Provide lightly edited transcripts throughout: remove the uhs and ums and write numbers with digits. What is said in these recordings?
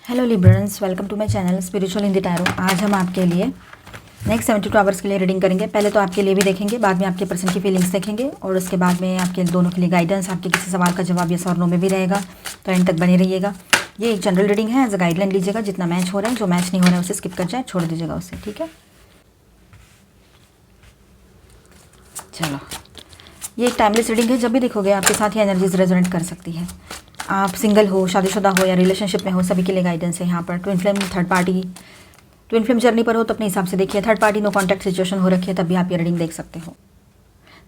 Hello Librans, welcome to my channel spiritual in the tarot. आज हम आपके लिए नेक्स्ट 72 आवर्स के लिए रीडिंग करेंगे। पहले तो आपके लिए भी देखेंगे, बाद में आपके पर्सन की फीलिंग्स देखेंगे और उसके बाद में आपके दोनों के लिए गाइडेंस, आपके किसी सवाल का जवाब यस और नो में भी रहेगा। तो एंड तक बने रहिएगा। ये एक जनरल रीडिंग है, एज अ गाइडलाइन लीजिएगा। जितना मैच हो रहा है, जो मैच नहीं हो रहा है उसे स्किप कर जाए, छोड़ दीजिएगा उसे, ठीक है। चलो, ये एक टाइमलेस रीडिंग है। जब भी देखोगे आपके साथ ये एनर्जीज रेजोनेट कर सकती है। आप सिंगल हो, शादीशुदा हो या रिलेशनशिप में हो, सभी के लिए गाइडेंस है यहाँ पर। Twin flame, third party, twin flame journey पर हो तो अपने हिसाब से देखिए। Third party no contact situation हो रखी है, तब भी आप ये रीडिंग देख सकते हो।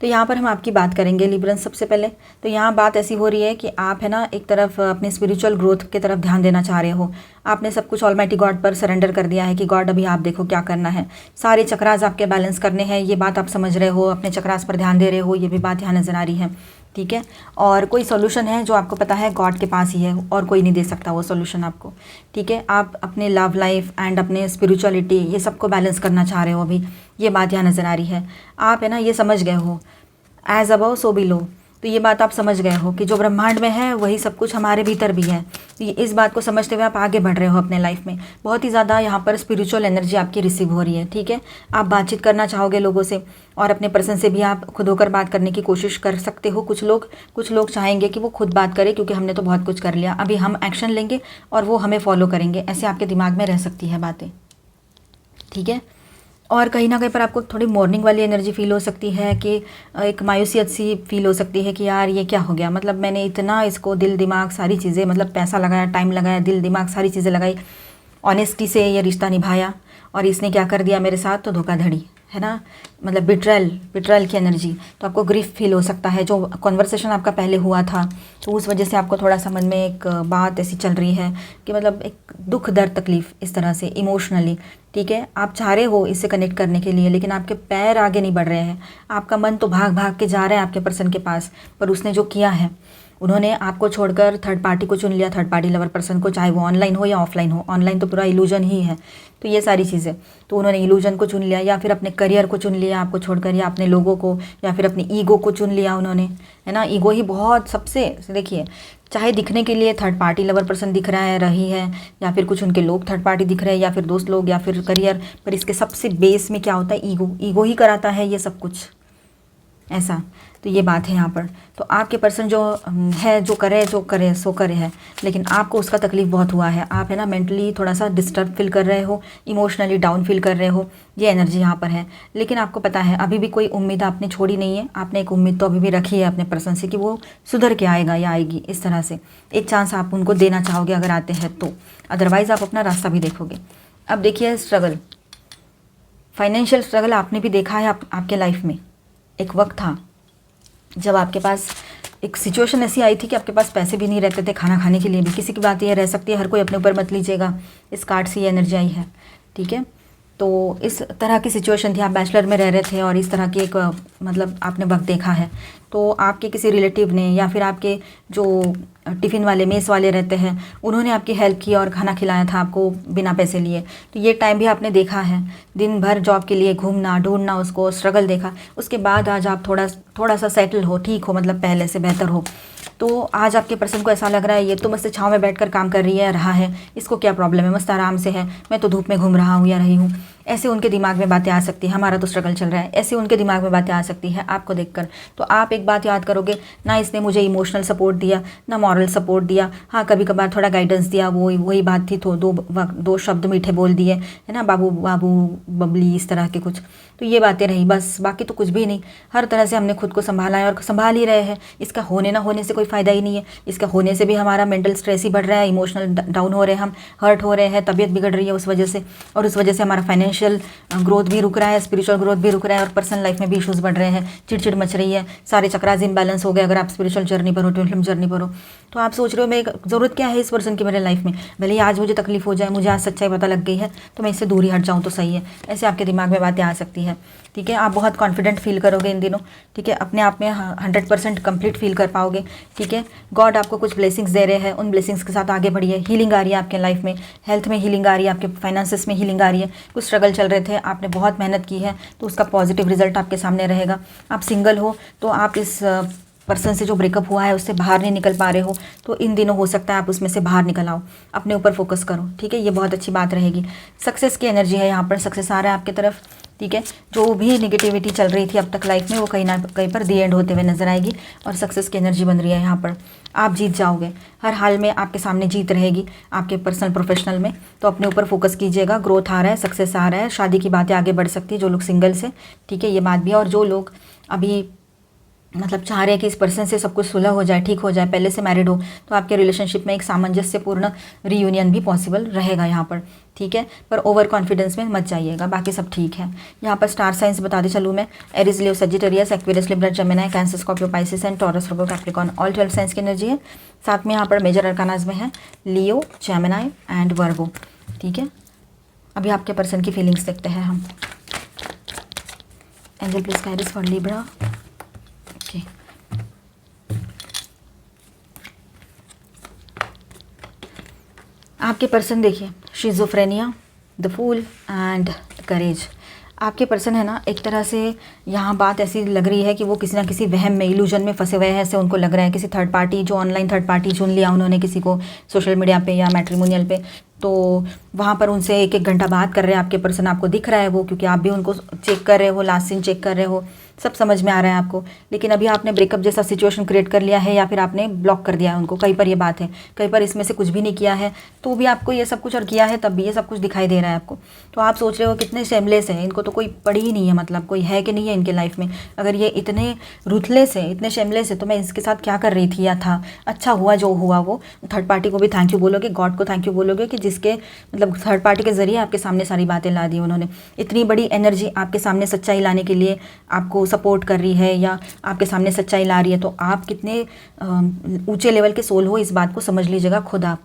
तो यहाँ पर हम आपकी बात करेंगे लिब्रंस। सबसे पहले तो यहाँ बात ऐसी हो रही है कि आप है ना एक तरफ अपने स्पिरिचुअल ग्रोथ की तरफ ध्यान देना चाह रहे हो। आपने सब कुछ ऑलमाइटी गॉड पर सरेंडर कर दिया है कि गॉड अभी आप देखो क्या करना है। सारे चक्रास आपके बैलेंस करने हैं, ये बात आप समझ रहे हो। अपने चक्रास पर ध्यान दे रहे हो, ये भी बात यहाँ नज़र आ रही है, ठीक है। और कोई सोल्यूशन है जो आपको पता है गॉड के पास ही है और कोई नहीं दे सकता वो सोल्यूशन आपको, ठीक है। आप अपने लव लाइफ एंड अपने स्पिरिचुअलिटी ये सबको बैलेंस करना चाह रहे हो अभी, ये बात यहाँ नज़र आ रही है। आप है ना ये समझ गए हो, एज अबव सो बिलो। तो ये बात आप समझ गए हो कि जो ब्रह्मांड में है वही सब कुछ हमारे भीतर भी है। तो ये इस बात को समझते हुए आप आगे बढ़ रहे हो अपने लाइफ में। बहुत ही ज़्यादा यहाँ पर स्पिरिचुअल एनर्जी आपकी रिसीव हो रही है, ठीक है। आप बातचीत करना चाहोगे लोगों से और अपने पर्सन से भी आप खुद होकर बात करने की कोशिश कर सकते हो। कुछ लोग चाहेंगे कि वो खुद बात करे क्योंकि हमने तो बहुत कुछ कर लिया, अभी हम एक्शन लेंगे और वो हमें फॉलो करेंगे, ऐसे आपके दिमाग में रह सकती है बातें, ठीक है। और कहीं ना कहीं पर आपको थोड़ी मॉर्निंग वाली एनर्जी फील हो सकती है कि एक मायूसियत सी फील हो सकती है कि यार ये क्या हो गया। मतलब मैंने इतना इसको दिल दिमाग सारी चीज़ें, मतलब पैसा लगाया, टाइम लगाया, दिल दिमाग सारी चीज़ें लगाई, ऑनेस्टी से ये रिश्ता निभाया और इसने क्या कर दिया मेरे साथ। तो धोखाधड़ी है ना, मतलब बिट्रयल की एनर्जी। तो आपको ग्रीफ फील हो सकता है। जो कॉन्वर्सेशन आपका पहले हुआ था तो उस वजह से आपको थोड़ा सा मन में एक बात ऐसी चल रही है कि मतलब एक दुख दर्द तकलीफ़ इस तरह से इमोशनली, ठीक है। आप चाह रहे हो इससे कनेक्ट करने के लिए, लेकिन आपके पैर आगे नहीं बढ़ रहे हैं। आपका मन तो भाग भाग के जा रहा है आपके पर्सन के पास, पर उसने जो किया है, उन्होंने आपको छोड़कर थर्ड पार्टी को चुन लिया, थर्ड पार्टी लवर पर्सन को, चाहे वो ऑनलाइन हो या ऑफलाइन हो। ऑनलाइन तो पूरा इल्यूजन ही है। तो ये सारी चीज़ें, तो उन्होंने इल्यूजन को चुन लिया या फिर अपने करियर को चुन लिया आपको छोड़कर, या अपने लोगों को, या फिर अपनी ईगो को चुन लिया उन्होंने, है ना। ईगो ही बहुत सबसे, देखिए, चाहे दिखने के लिए थर्ड पार्टी लवर पर्सन दिख रहा है, रही है, या फिर कुछ उनके लोग थर्ड पार्टी दिख रहे हैं, या फिर दोस्त लोग, या फिर करियर, पर इसके सबसे बेस में क्या होता है, ईगो ही कराता है ये सब कुछ, ऐसा। तो ये बात है यहाँ पर। तो आपके पर्सन जो है, जो करे सो करे है, लेकिन आपको उसका तकलीफ बहुत हुआ है। आप है ना मेंटली थोड़ा सा डिस्टर्ब फील कर रहे हो, इमोशनली डाउन फील कर रहे हो, ये एनर्जी यहाँ पर है। लेकिन आपको पता है अभी भी कोई उम्मीद आपने छोड़ी नहीं है। आपने एक उम्मीद तो अभी भी रखी है अपने पर्सन से कि वो सुधर के आएगा या आएगी, इस तरह से एक चांस आप उनको देना चाहोगे अगर आते हैं तो। अदरवाइज़ आप अपना रास्ता भी देखोगे। अब देखिए स्ट्रगल, फाइनेंशियल स्ट्रगल आपने भी देखा है आपके लाइफ में। एक वक्त था जब आपके पास एक सिचुएशन ऐसी आई थी कि आपके पास पैसे भी नहीं रहते थे खाना खाने के लिए भी। किसी की बात ये रह सकती है, हर कोई अपने ऊपर मत लीजिएगा, इस कार्ड से ये एनर्जी आई है, ठीक है। तो इस तरह की सिचुएशन थी, आप बैचलर में रह रहे थे और इस तरह की एक मतलब आपने वक्त देखा है। तो आपके किसी रिलेटिव ने या फिर आपके जो टिफ़िन वाले, मेस वाले रहते हैं, उन्होंने आपकी हेल्प की और खाना खिलाया था आपको बिना पैसे लिए। तो ये टाइम भी आपने देखा है, दिन भर जॉब के लिए घूमना, ढूंढना, उसको स्ट्रगल देखा। उसके बाद आज आप थोड़ा सा सेटल हो, ठीक हो, मतलब पहले से बेहतर हो। तो आज आपके पर्सन को ऐसा लग रहा है ये तो मस्त छाँव में बैठकर काम कर रही है, रहा है, इसको क्या प्रॉब्लम है, मस्त आराम से है, मैं तो धूप में घूम रहा हूँ या रही हूँ। ऐसे उनके दिमाग में बातें आ सकती है, हमारा तो स्ट्रगल चल रहा है, ऐसे उनके दिमाग में बातें आ सकती है आपको देखकर। तो आप एक बात याद करोगे ना, इसने मुझे इमोशनल सपोर्ट दिया ना मॉरल सपोर्ट दिया। हाँ, कभी कभार थोड़ा गाइडेंस दिया, वही बात थी, तो दो शब्द मीठे बोल दिए, है ना, बाबू बाबू बबली, इस तरह के कुछ। तो ये बातें रही बस, बाकी तो कुछ भी नहीं। हर तरह से हमने खुद को संभाला है और संभाल ही रहे हैं। इसका होने ना होने से कोई फ़ायदा ही नहीं है। इसका होने से भी हमारा मेंटल स्ट्रेस ही बढ़ रहा है, इमोशनल डाउन हो रहे हैं, हम हर्ट हो रहे हैं, तबीयत बिगड़ रही है उस वजह से, और उस वजह से हमारा फाइनेंशियल ग्रोथ भी रुक रहा है, स्पिरिचुअल ग्रोथ भी रुक रहा है, और पर्सनल लाइफ में भी इश्यूज़ बढ़ रहे हैं, चिड़चिड़ मच रही है, सारे चक्रास इम्बैलेंस हो गए। अगर आप स्पिरिचुअल जर्नी पर हो, ट्विन फ्लेम जर्नी पर हो, तो आप सोच रहे हो मैं ज़रूरत क्या है इस पर्सन की मेरे लाइफ में, भले ही आज मुझे तकलीफ हो जाए, मुझे आज सच्चाई पता लग गई है तो मैं इससे दूर ही हट जाऊँ तो सही है। ऐसे आपके दिमाग में बातें आ सकती है, ठीक है। आप बहुत कॉन्फिडेंट फील करोगे इन दिनों, ठीक है, अपने आप में 100% कंप्लीट फील कर पाओगे, ठीक है। गॉड आपको कुछ ब्लेसिंग्स दे रहे हैं, उन ब्लेसिंग्स के साथ आगे बढ़िए। हीलिंग आ रही है आपके लाइफ में, हेल्थ में हीलिंग आ रही है, आपके फाइनेंसेस में हीलिंग आ रही है। कुछ स्ट्रगल चल रहे थे, आपने बहुत मेहनत की है, तो उसका पॉजिटिव रिजल्ट आपके सामने रहेगा। आप सिंगल हो तो आप इस पर्सन से जो ब्रेकअप हुआ है उससे बाहर नहीं निकल पा रहे हो, तो इन दिनों हो सकता है आप उसमें से बाहर निकल आओ, अपने ऊपर फोकस करो, ठीक है। ये बहुत अच्छी बात रहेगी। सक्सेस की एनर्जी है, यहाँ पर सक्सेस आ रहा है आपकी तरफ, ठीक है। जो भी नेगेटिविटी चल रही थी अब तक लाइफ में वो कहीं ना कहीं पर दी एंड होते हुए नजर आएगी और सक्सेस की एनर्जी बन रही है यहाँ पर। आप जीत जाओगे, हर हाल में आपके सामने जीत रहेगी आपके पर्सनल प्रोफेशनल में। तो अपने ऊपर फोकस कीजिएगा, ग्रोथ आ रहा है, सक्सेस आ रहा है, शादी की बातें आगे बढ़ सकती है जो लोग सिंगल्स हैं, ठीक है, ये बात भी है। और जो लोग अभी मतलब चाह रहे हैं कि इस पर्सन से सब कुछ सुलह हो जाए, ठीक हो जाए, पहले से मैरिड हो, तो आपके रिलेशनशिप में एक सामंजस्यपूर्ण रीयूनियन भी पॉसिबल रहेगा यहाँ पर, ठीक है। पर ओवर कॉन्फिडेंस में मत जाइएगा, बाकी सब ठीक है। यहाँ पर स्टार साइंस बता दी चलूँ मैं, Aries, Leo, Sagittarius, Aquarius, Libra, Gemini, cancer, Scorpio, Pisces and taurus, Virgo, Capricorn, all 12 science की एनर्जी है। साथ में यहाँ पर मेजर अरकानाज में है लियो, जेमिनी एंड वर्गो, ठीक है। अभी आपके पर्सन की फीलिंग्स देखते हैं हम। Angel please guide for Libra. Okay, आपके पर्सन देखिए, schizophrenia, the fool and the courage. आपके पर्सन है ना, एक तरह से यहाँ बात ऐसी लग रही है कि वो किसी ना किसी वहम में, इल्यूजन में फंसे हुए हैं, ऐसे उनको लग रहा है। किसी थर्ड पार्टी, जो ऑनलाइन थर्ड पार्टी चुन लिया उन्होंने किसी को सोशल मीडिया पे या मैट्रिमोनियल पे, तो वहाँ पर उनसे एक एक घंटा बात कर रहे हैं आपके पर्सन, आपको दिख रहा है वो, क्योंकि आप भी उनको चेक कर रहे हो, लास्ट सीन चेक कर रहे हो, सब समझ में आ रहा है आपको। लेकिन अभी आपने ब्रेकअप जैसा सिचुएशन क्रिएट कर लिया है या फिर आपने ब्लॉक कर दिया है उनको, कहीं पर ये बात है, कहीं पर इसमें से कुछ भी नहीं किया है तो भी आपको ये सब कुछ, और किया है तब भी ये सब कुछ दिखाई दे रहा है आपको। तो आप सोच रहे हो कितने शेमलेस है, इनको तो कोई पड़ी ही नहीं है, मतलब कोई है कि नहीं है इनके लाइफ में। अगर ये इतने रूथलेस है, इतने शेमलेस है, तो मैं इसके साथ क्या कर रही थी या था, अच्छा हुआ जो हुआ वो। थर्ड पार्टी को भी थैंक यू बोलोगे, गॉड को थैंक यू बोलोगे कि जिसके मतलब थर्ड पार्टी के जरिए आपके सामने सारी बातें ला दी उन्होंने। इतनी बड़ी एनर्जी आपके सामने सच्चाई लाने के लिए आपको सपोर्ट कर रही है या आपके सामने सच्चाई ला रही है, तो आप कितने ऊंचे लेवल के सोल हो, इस बात को समझ लीजिएगा खुद आप,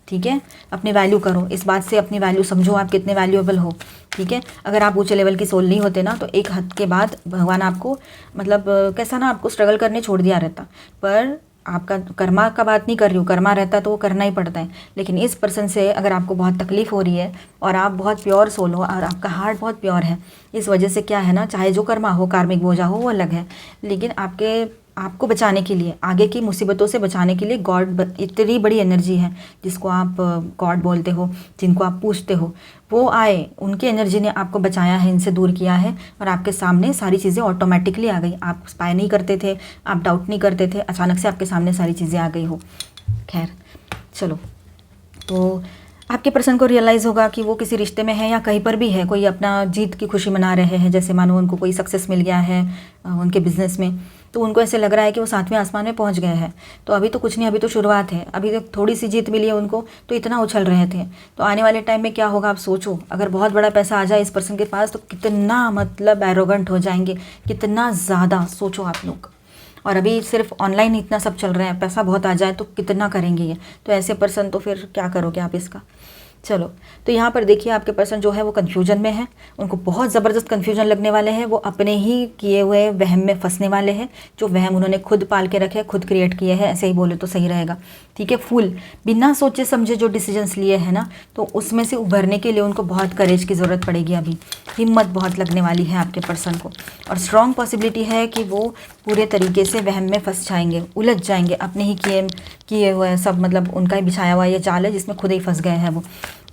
ठीक है। अपनी वैल्यू करो, इस बात से अपनी वैल्यू समझो, आप कितने वैल्यूएबल हो, ठीक है। अगर आप ऊंचे लेवल की सोल नहीं होते ना, तो एक हद के बाद भगवान आपको मतलब कैसा ना, आपको स्ट्रगल करने छोड़ दिया रहता। पर आपका कर्मा का बात नहीं कर रही हूँ, कर्मा रहता तो वो करना ही पड़ता है। लेकिन इस पर्सन से अगर आपको बहुत तकलीफ हो रही है और आप बहुत प्योर सोल हो और आपका हार्ट बहुत प्योर है, इस वजह से क्या है ना, चाहे जो कर्मा हो, कार्मिक बोझा हो, वो अलग है, लेकिन आपको बचाने के लिए, आगे की मुसीबतों से बचाने के लिए गॉड, इतनी बड़ी एनर्जी है जिसको आप गॉड बोलते हो, जिनको आप पूछते हो, वो आए, उनकी एनर्जी ने आपको बचाया है, इनसे दूर किया है और आपके सामने सारी चीज़ें ऑटोमेटिकली आ गई। आप स्पाई नहीं करते थे, आप डाउट नहीं करते थे, अचानक से आपके सामने सारी चीज़ें आ गई हो। खैर चलो, तो आपके पर्सन को रियलाइज़ होगा कि वो किसी रिश्ते में है या कहीं पर भी है, कोई अपना जीत की खुशी मना रहे हैं, जैसे मानो उनको कोई सक्सेस मिल गया है उनके बिजनेस में, तो उनको ऐसे लग रहा है कि वो 7वें आसमान में पहुंच गए हैं। तो अभी तो कुछ नहीं, अभी तो शुरुआत है, अभी तो थोड़ी सी जीत मिली है उनको, तो इतना उछल रहे थे। तो आने वाले टाइम में क्या होगा आप सोचो, अगर बहुत बड़ा पैसा आ जाए इस पर्सन के पास तो कितना मतलब एरोगेंट हो जाएंगे, कितना ज़्यादा, सोचो आप लोग। और अभी सिर्फ ऑनलाइन इतना सब चल रहा है, पैसा बहुत आ जाए तो कितना करेंगे ये, तो ऐसे पर्सन तो फिर क्या करोगे आप इसका। चलो, तो यहाँ पर देखिए आपके पर्सन जो है वो कन्फ्यूजन में है, उनको बहुत ज़बरदस्त कन्फ्यूजन लगने वाले हैं, वो अपने ही किए हुए वहम में फंसने वाले हैं, जो वहम उन्होंने खुद पाल के रखे, खुद क्रिएट किए हैं, ऐसे ही बोले तो सही रहेगा, ठीक है। फुल बिना सोचे समझे जो डिसीजंस लिए हैं ना, तो उसमें से उभरने के लिए उनको बहुत करेज की ज़रूरत पड़ेगी, अभी हिम्मत बहुत लगने वाली है आपके पर्सन को, और स्ट्रॉन्ग पॉसिबिलिटी है कि वो पूरे तरीके से वहम में फंस जाएंगे, उलझ जाएंगे, अपने ही किए हुए सब, मतलब उनका ही बिछाया हुआ ये जाल है जिसमें खुद ही फंस गए हैं वो।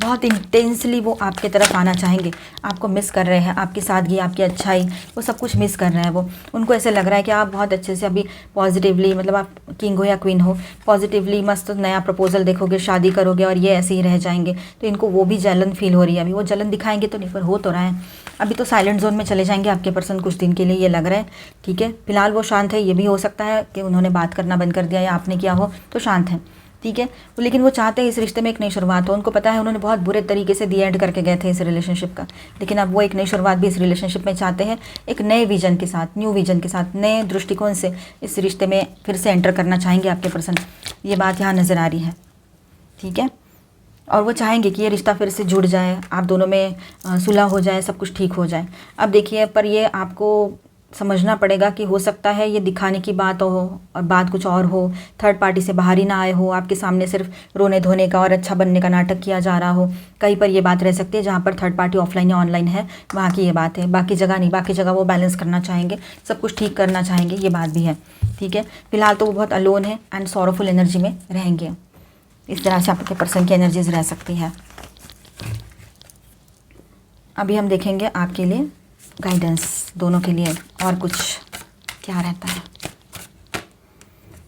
बहुत इंटेंसली वो आपके तरफ आना चाहेंगे, आपको मिस कर रहे हैं, आपकी सादगी, आपकी अच्छाई, वो सब कुछ मिस कर रहे हैं वो। उनको ऐसे लग रहा है कि आप बहुत अच्छे से अभी पॉजिटिवली, मतलब आप किंग हो या क्वीन हो, पॉजिटिवली मस्त नया प्रपोजल देखोगे, शादी करोगे और ये ऐसे ही रह जाएंगे, तो इनको वो भी जलन फील हो रही है। अभी वो जलन दिखाएंगे तो नहीं, पर हो तो रहा है। अभी तो साइलेंट जोन में चले जाएंगे आपके पर्सन कुछ दिन के लिए, ये लग रहा है, ठीक है। फिलहाल वो शांत है, ये भी हो सकता है कि उन्होंने बात करना बंद कर दिया या आपने किया हो तो शांत है, ठीक है। लेकिन वो चाहते हैं इस रिश्ते में एक नई शुरुआत हो, उनको पता है उन्होंने बहुत बुरे तरीके से दी एंड करके गए थे इस रिलेशनशिप का, लेकिन अब वो एक नई शुरुआत भी इस रिलेशनशिप में चाहते हैं, एक नए विजन के साथ, न्यू विजन के साथ, नए दृष्टिकोण से इस रिश्ते में फिर से एंटर करना चाहेंगे आपके पर्सन, ये बात यहाँ नज़र आ रही है, ठीक है। और वो चाहेंगे कि ये रिश्ता फिर से जुड़ जाए, आप दोनों में सुलह हो जाए, सब कुछ ठीक हो जाए। अब देखिए, पर ये आपको समझना पड़ेगा कि हो सकता है ये दिखाने की बात हो और बात कुछ और हो, थर्ड पार्टी से बाहर ही ना आए हो, आपके सामने सिर्फ रोने धोने का और अच्छा बनने का नाटक किया जा रहा हो। कहीं पर ये बात रह सकती है जहाँ पर थर्ड पार्टी ऑफलाइन या ऑनलाइन है, वहाँ की ये बात है, बाकी जगह नहीं। बाकी जगह वो बैलेंस करना चाहेंगे, सब कुछ ठीक करना चाहेंगे, ये बात भी है। ठीक है, फिलहाल तो वो बहुत अलोन है एंड सॉरोफुल एनर्जी में रहेंगे। इस तरह से आपके पर्सन की एनर्जीज रह सकती है। अभी हम देखेंगे आपके लिए गाइडेंस दोनों के लिए और कुछ क्या रहता है।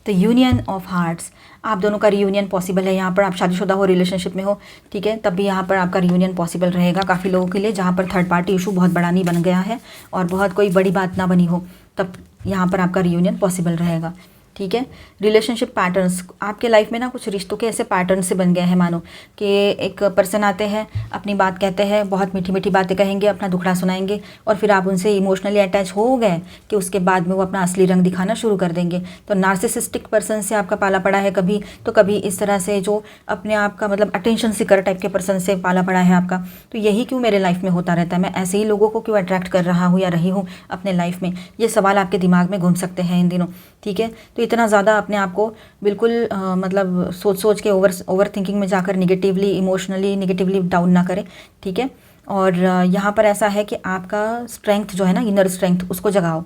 तो यूनियन ऑफ हार्ट्स, आप दोनों का रियूनियन पॉसिबल है। यहाँ पर आप शादीशुदा हो, रिलेशनशिप में हो, ठीक है, तब भी यहाँ पर आपका रियूनियन पॉसिबल रहेगा काफ़ी लोगों के लिए। जहाँ पर थर्ड पार्टी इशू बहुत बड़ा नहीं बन गया है और बहुत कोई बड़ी बात ना बनी हो, तब यहाँ पर आपका रियूनियन पॉसिबल रहेगा। ठीक है, रिलेशनशिप पैटर्न्स आपके लाइफ में ना कुछ रिश्तों के ऐसे पैटर्न से बन गए हैं, मानो कि एक पर्सन आते हैं, अपनी बात कहते हैं, बहुत मीठी मीठी बातें कहेंगे, अपना दुखड़ा सुनाएंगे और फिर आप उनसे इमोशनली अटैच हो गए कि उसके बाद में वो अपना असली रंग दिखाना शुरू कर देंगे। तो नार्सिसिस्टिक पर्सन से आपका पाला पड़ा है कभी, तो कभी इस तरह से जो अपने आप का मतलब अटेंशन सीकर टाइप के पर्सन से पाला पड़ा है आपका। तो यही क्यों मेरे लाइफ में होता रहता है, मैं ऐसे ही लोगों को क्यों अट्रैक्ट कर रहा हूँ या रही हूँ अपने लाइफ में, ये सवाल आपके दिमाग में घूम सकते हैं इन दिनों। ठीक है, तो इतना ज़्यादा अपने आप को बिल्कुल मतलब सोच के ओवर थिंकिंग में जाकर निगेटिवली इमोशनली निगेटिवली डाउन ना करें। ठीक है, और यहाँ पर ऐसा है कि आपका स्ट्रेंथ जो है ना, इनर स्ट्रेंथ, उसको जगाओ,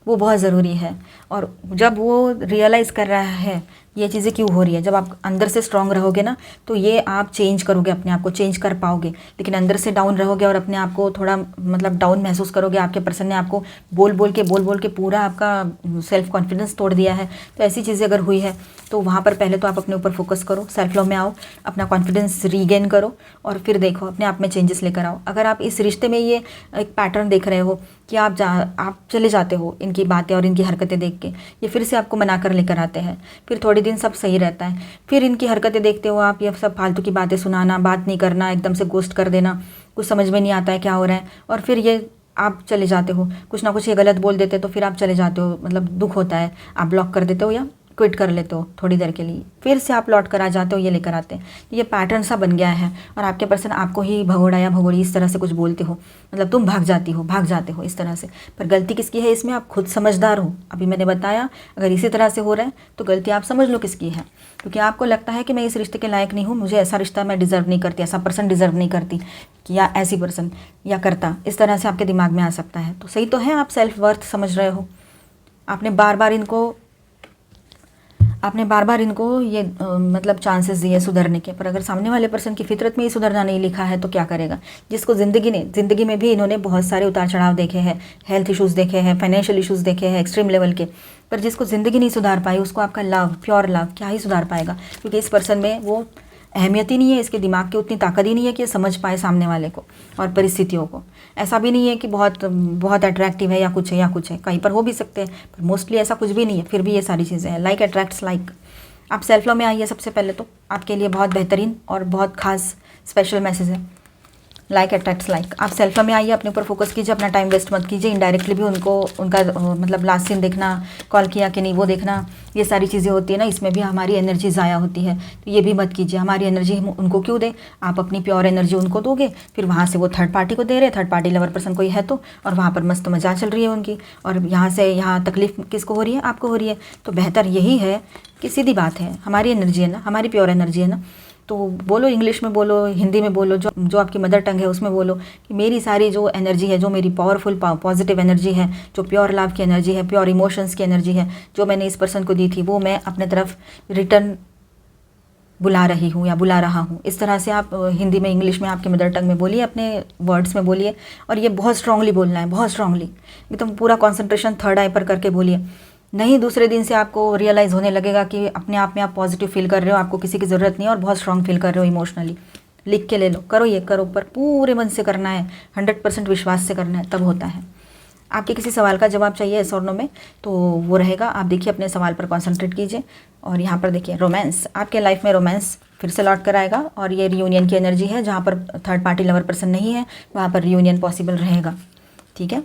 वो बहुत ज़रूरी है। और जब वो रियलाइज़ कर रहा है ये चीज़ें क्यों हो रही है, जब आप अंदर से स्ट्रांग रहोगे ना, तो ये आप चेंज करोगे, अपने आप को चेंज कर पाओगे। लेकिन अंदर से डाउन रहोगे और अपने आप को थोड़ा मतलब डाउन महसूस करोगे, आपके पर्सन ने आपको बोल बोल के पूरा आपका सेल्फ कॉन्फिडेंस तोड़ दिया है, तो ऐसी चीज़ें अगर हुई है तो वहाँ पर पहले तो आप अपने ऊपर फोकस करो, सेल्फ लव में आओ, अपना कॉन्फिडेंस रीगेन करो और फिर देखो अपने आप में चेंजेस लेकर आओ। अगर आप इस रिश्ते में ये एक पैटर्न देख रहे हो कि आप चले जाते हो इनकी बातें और इनकी हरकतें देख के, ये फिर से आपको मनाकर लेकर आते हैं, फिर थोड़े दिन सब सही रहता है, फिर इनकी हरकतें देखते हो आप, ये सब फालतू की बातें सुनाना, बात नहीं करना, एकदम से गोस्ट कर देना, कुछ समझ में नहीं आता है क्या हो रहा है, और फिर ये आप चले जाते हो, कुछ ना कुछ ये गलत बोल देते तो फिर आप चले जाते हो, मतलब दुख होता है, आप ब्लॉक कर देते हो या क्विट कर लेते हो थोड़ी देर के लिए, फिर से आप लौट कर आ जाते हो, ये लेकर आते हैं। ये पैटर्न सा बन गया है और आपके पर्सन आपको ही भगोड़ा या भगोड़ी इस तरह से कुछ बोलते हो, मतलब तुम भाग जाते हो इस तरह से। पर गलती किसकी है इसमें, आप खुद समझदार हो। अभी मैंने बताया अगर इसी तरह से हो रहा है तो गलती आप समझ लो किसकी है, क्योंकि आपको लगता है कि मैं इस रिश्ते के लायक नहीं हूँ, मुझे ऐसा रिश्ता मैं डिज़र्व नहीं करती, ऐसा पर्सन डिज़र्व नहीं करती, या ऐसी पर्सन या करता, इस तरह से आपके दिमाग में आ सकता है। तो सही तो है, आप सेल्फ वर्थ समझ रहे हो, आपने बार बार इनको ये मतलब चांसेस दिए सुधरने के, पर अगर सामने वाले पर्सन की फितरत में ही सुधरना नहीं लिखा है तो क्या करेगा। जिसको ज़िंदगी में भी इन्होंने बहुत सारे उतार चढ़ाव देखे हैं, हेल्थ इश्यूज़ देखे हैं, फाइनेंशियल इश्यूज़ देखे हैं एक्सट्रीम लेवल के, पर जिसको ज़िंदगी नहीं सुधार पाई उसको आपका लव, प्योर लव क्या ही सुधार पाएगा, क्योंकि इस पर्सन में वो अहमियत ही नहीं है, इसके दिमाग की उतनी ताकत ही नहीं है कि ये समझ पाए सामने वाले को और परिस्थितियों को। ऐसा भी नहीं है कि बहुत अट्रैक्टिव है या कुछ है, कहीं पर हो भी सकते हैं, पर मोस्टली ऐसा कुछ भी नहीं है। फिर भी ये सारी चीज़ें हैं, लाइक अट्रैक्ट्स लाइक। आप सेल्फ लव में आइए, सबसे पहले तो आपके लिए बहुत बेहतरीन और बहुत खास स्पेशल मैसेज है, लाइक अट्रैक्ट्स लाइक। आप सेल्फ लव में आइए, अपने ऊपर फोकस कीजिए, अपना टाइम वेस्ट मत कीजिए, इनडायरेक्टली भी उनका मतलब लास्ट सीन देखना, कॉल किया कि नहीं वो देखना, ये सारी चीज़ें होती है ना, इसमें भी हमारी एनर्जी ज़ाया होती है, तो ये भी मत कीजिए। हमारी एनर्जी हम उनको क्यों दें, आप अपनी प्योर एनर्जी उनको दोगे, फिर वहाँ से वो थर्ड पार्टी को दे रहे, थर्ड पार्टी लवर पर्सन कोई है तो, और वहाँ पर मस्त मजा चल रही है उनकी, और यहाँ से यहाँ तकलीफ किसको हो रही है, आपको हो रही है। तो बेहतर यही है कि सीधी बात है, हमारी एनर्जी है ना, हमारी प्योर एनर्जी है ना, तो बोलो, इंग्लिश में बोलो, हिंदी में बोलो, जो आपकी मदर टंग है उसमें बोलो कि मेरी सारी जो एनर्जी है, जो मेरी पावरफुल पॉजिटिव एनर्जी है, जो प्योर लव की एनर्जी है, प्योर इमोशंस की एनर्जी है, जो मैंने इस पर्सन को दी थी, वो मैं अपने तरफ रिटर्न बुला रही हूँ या बुला रहा हूँ। इस तरह से आप हिंदी में, इंग्लिश में, आपके मदर टंग में बोलिए, अपने वर्ड्स में बोलिए, और ये बहुत स्ट्रांगली बोलना है, बहुत स्ट्रांगली, एकदम पूरा कॉन्सेंट्रेशन थर्ड आई पर करके बोलिए। नहीं दूसरे दिन से आपको रियलाइज़ होने लगेगा कि अपने आप में आप पॉजिटिव फील कर रहे हो, आपको किसी की ज़रूरत नहीं है और बहुत स्ट्रांग फील कर रहे हो इमोशनली। लिख के ले लो, करो, ये करो, पर पूरे मन से करना है, 100% विश्वास से करना है, तब होता है। आपके किसी सवाल का जवाब चाहिए एस और नो में तो वो रहेगा, आप देखिए अपने सवाल पर कॉन्सेंट्रेट कीजिए। और यहाँ पर देखिए रोमांस, आपके लाइफ में रोमांस फिर से लौट कर आएगा, और ये रियूनियन की एनर्जी है, जहाँ पर थर्ड पार्टी लवर पर्सन नहीं है वहाँ पर रियूनियन पॉसिबल रहेगा। ठीक है,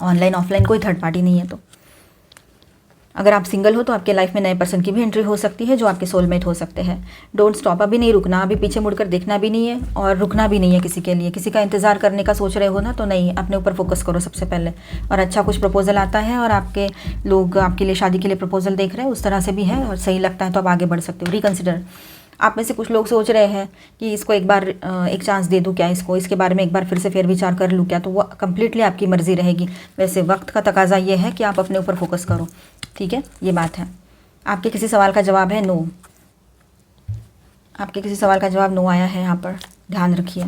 ऑनलाइन ऑफलाइन कोई थर्ड पार्टी नहीं है। तो अगर आप सिंगल हो तो आपके लाइफ में नए पर्सन की भी एंट्री हो सकती है जो आपके सोलमेट हो सकते हैं। डोंट स्टॉप, अभी नहीं रुकना, अभी पीछे मुड़कर देखना भी नहीं है और रुकना भी नहीं है किसी के लिए। किसी का इंतज़ार करने का सोच रहे हो ना, तो नहीं, अपने ऊपर फोकस करो सबसे पहले। और अच्छा कुछ प्रपोजल आता है और आपके लोग आपके लिए शादी के लिए प्रपोजल देख रहे हैं, उस तरह से भी है और सही लगता है तो आप आगे बढ़ सकते हो। रिकन्सिडर, आप में से कुछ लोग सोच रहे हैं कि इसको एक बार एक चांस दे दूं क्या, इसके बारे में एक बार फिर से फेर विचार कर लूँ क्या, तो वो कम्प्लीटली आपकी मर्ज़ी रहेगी। वैसे वक्त का तकाजा ये है कि आप अपने ऊपर फोकस करो, ठीक है, ये बात है। आपके किसी सवाल का जवाब है नो, आपके किसी सवाल का जवाब नो आया है यहाँ पर, ध्यान रखिए।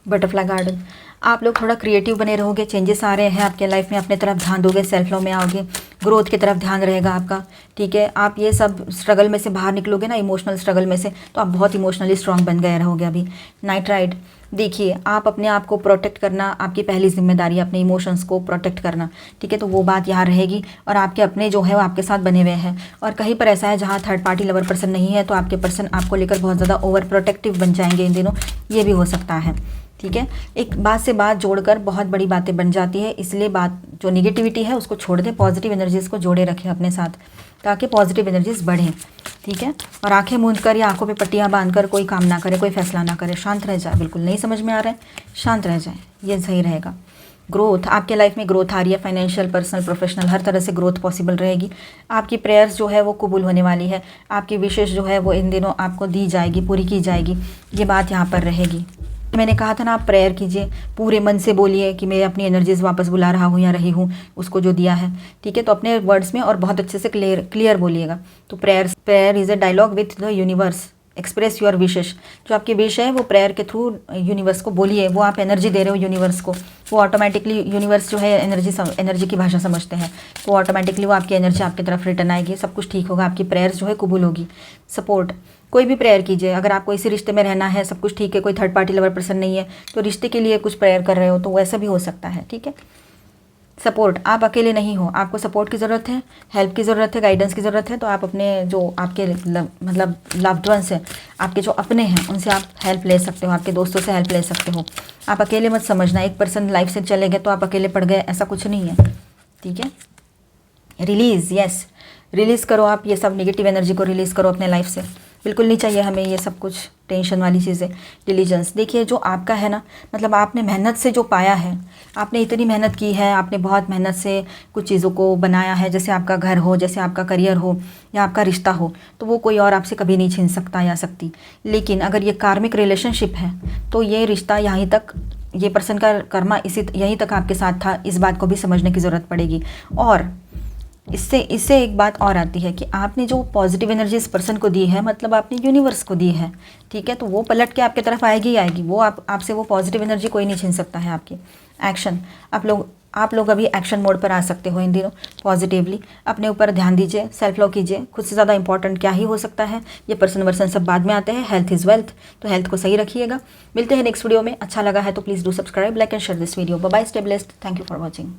बटरफ्लाई गार्डन, आप लोग थोड़ा क्रिएटिव बने रहोगे, चेंजेस आ रहे हैं आपके लाइफ में, अपने तरफ ध्यान दोगे, सेल्फ लव में आओगे, ग्रोथ की तरफ ध्यान रहेगा आपका, ठीक है। आप ये सब स्ट्रगल में से बाहर निकलोगे ना, इमोशनल स्ट्रगल में से, तो आप बहुत इमोशनली स्ट्रांग बन गए रहोगे अभी। नाइट राइड, देखिए आप अपने आप को प्रोटेक्ट करना आपकी पहली जिम्मेदारी है, अपने इमोशंस को प्रोटेक्ट करना, ठीक है। तो वो बात यहाँ रहेगी और आपके अपने जो है वो आपके साथ बने हुए हैं। और कहीं पर ऐसा है जहाँ थर्ड पार्टी लवर पर्सन नहीं है, तो आपके पर्सन आपको लेकर बहुत ज़्यादा ओवर प्रोटेक्टिव बन जाएंगे इन दिनों, ये भी हो सकता है, ठीक है। एक बात से बात जोड़कर बहुत बड़ी बातें बन जाती है, इसलिए बात जो निगेटिविटी है उसको छोड़ दें, पॉजिटिव एनर्जीज़ को जोड़े रखें अपने साथ ताकि पॉजिटिव एनर्जीज़ बढ़ें, ठीक है। और आंखें मूंद कर या आंखों पे पट्टियाँ बांधकर कोई काम ना करे, कोई फैसला ना करे, शांत रह जाए। बिल्कुल नहीं समझ में आ रहा है, शांत रह जाए, ये सही रहेगा। ग्रोथ, आपके लाइफ में ग्रोथ आ रही है, फाइनेंशियल, पर्सनल, प्रोफेशनल, हर तरह से ग्रोथ पॉसिबल रहेगी। आपकी प्रेयर्स जो है वो कबूल होने वाली है, आपकी विशेष जो है वो इन दिनों आपको दी जाएगी, पूरी की जाएगी, ये बात यहाँ पर रहेगी। मैंने कहा था ना, आप प्रेयर कीजिए, पूरे मन से बोलिए कि मैं अपनी एनर्जीज़ वापस बुला रहा हूँ या रही हूँ उसको जो दिया है, ठीक है। तो अपने वर्ड्स में और बहुत अच्छे से क्लियर बोलिएगा। तो prayer is a dialogue with the universe, express your wishes, जो आपकी विश है वो प्रेयर के थ्रू यूनिवर्स को बोलिए, वो आप एनर्जी दे रहे हो यूनिवर्स को, वो ऑटोमेटिकली यूनिवर्स जो है एनर्जी की भाषा समझते हैं, वो ऑटोमेटिकली वो आपकी एनर्जी आपकी तरफ रिटर्न आएगी, सब कुछ ठीक होगा, आपकी प्रेयर्स जो है कबूल होगी। सपोर्ट, कोई भी प्रेयर कीजिए, अगर आपको इसी रिश्ते में रहना है, सब कुछ ठीक है, कोई थर्ड पार्टी लवर पर्सन नहीं है, तो रिश्ते के लिए कुछ प्रेयर कर रहे हो तो वैसा भी हो सकता है, ठीक है। सपोर्ट, आप अकेले नहीं हो, आपको सपोर्ट की ज़रूरत है, हेल्प की ज़रूरत है, गाइडेंस की ज़रूरत है, तो आप अपने जो आपके मतलब लव्ड वंस हैं, आपके जो अपने हैं, उनसे आप हेल्प ले सकते हो, आपके दोस्तों से हेल्प ले सकते हो। आप अकेले मत समझना, एक पर्सन लाइफ से चले गए तो आप अकेले पड़ गए, ऐसा कुछ नहीं है, ठीक है। रिलीज़, यस, रिलीज़ करो, आप ये सब नेगेटिव एनर्जी को रिलीज़ करो अपने लाइफ से, बिल्कुल नहीं चाहिए हमें ये सब कुछ टेंशन वाली चीज़ें। डिलीजेंस, देखिए जो आपका है ना, मतलब आपने मेहनत से जो पाया है, आपने इतनी मेहनत की है, आपने बहुत मेहनत से कुछ चीज़ों को बनाया है, जैसे आपका घर हो, जैसे आपका करियर हो या आपका रिश्ता हो, तो वो कोई और आपसे कभी नहीं छीन सकता या सकती। लेकिन अगर ये कार्मिक रिलेशनशिप है तो ये रिश्ता यहीं तक, ये पर्सन का कर्मा यहीं तक आपके साथ था, इस बात को भी समझने की ज़रूरत पड़ेगी। और इससे एक बात और आती है कि आपने जो पॉजिटिव एनर्जी इस पर्सन को दी है, मतलब आपने यूनिवर्स को दी है, ठीक है, तो वो पलट के आपकी तरफ आएगी ही आएगी, वो आपसे वो पॉजिटिव एनर्जी कोई नहीं छीन सकता है आपकी। एक्शन, आप लोग अभी एक्शन मोड पर आ सकते हो इन दिनों, पॉजिटिवली अपने ऊपर ध्यान दीजिए, सेल्फ लव कीजिए, खुद से ज़्यादा इंपॉर्टेंट क्या ही हो सकता है। ये पर्सन वर्सन सब बाद में आते हैं, हेल्थ इज़ वेल्थ, तो हेल्थ को सही रखिएगा। मिलते हैं नेक्स्ट वीडियो में, अच्छा लगा है तो please do subscribe, like and share this video. Bye bye, stay blessed, thank you for watching.